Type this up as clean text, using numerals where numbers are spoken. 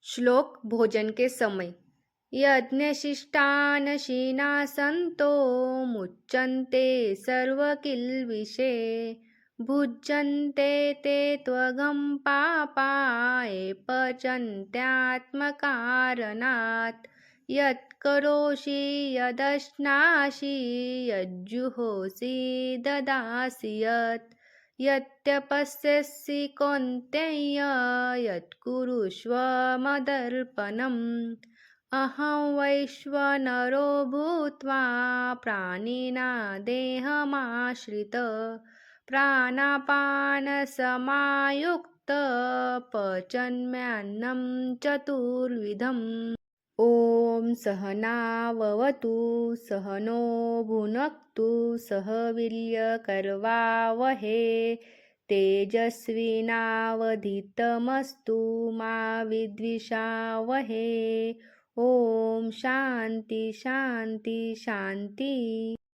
श्लोक भोजन के समय। यज्ञशिष्टानशीना संतो मुच्यन्ते सर्वकिल्बिषे भुज्यन्ते ते त्वगं पापा ये पचन्त्यात्मकारणात् यत्करोषि यदश्नासि यज्जुहोषि ददासि यत्तपस्यसि कौन्तेय यत्कुरुष्व मदर्पणम् अहं वैश्वानरो भूत्वा प्राणिना देहमाश्रित प्राणापानसमायुक्त पचन्म्यन्नं चतुर्विधम्। ॐ सहनाववतु सहनो भुनक्तु सह वीर्यकरवावहै तेजस्विनावधीतमस्तु मा विद्विषावहै। ओम शांती शांती शांती।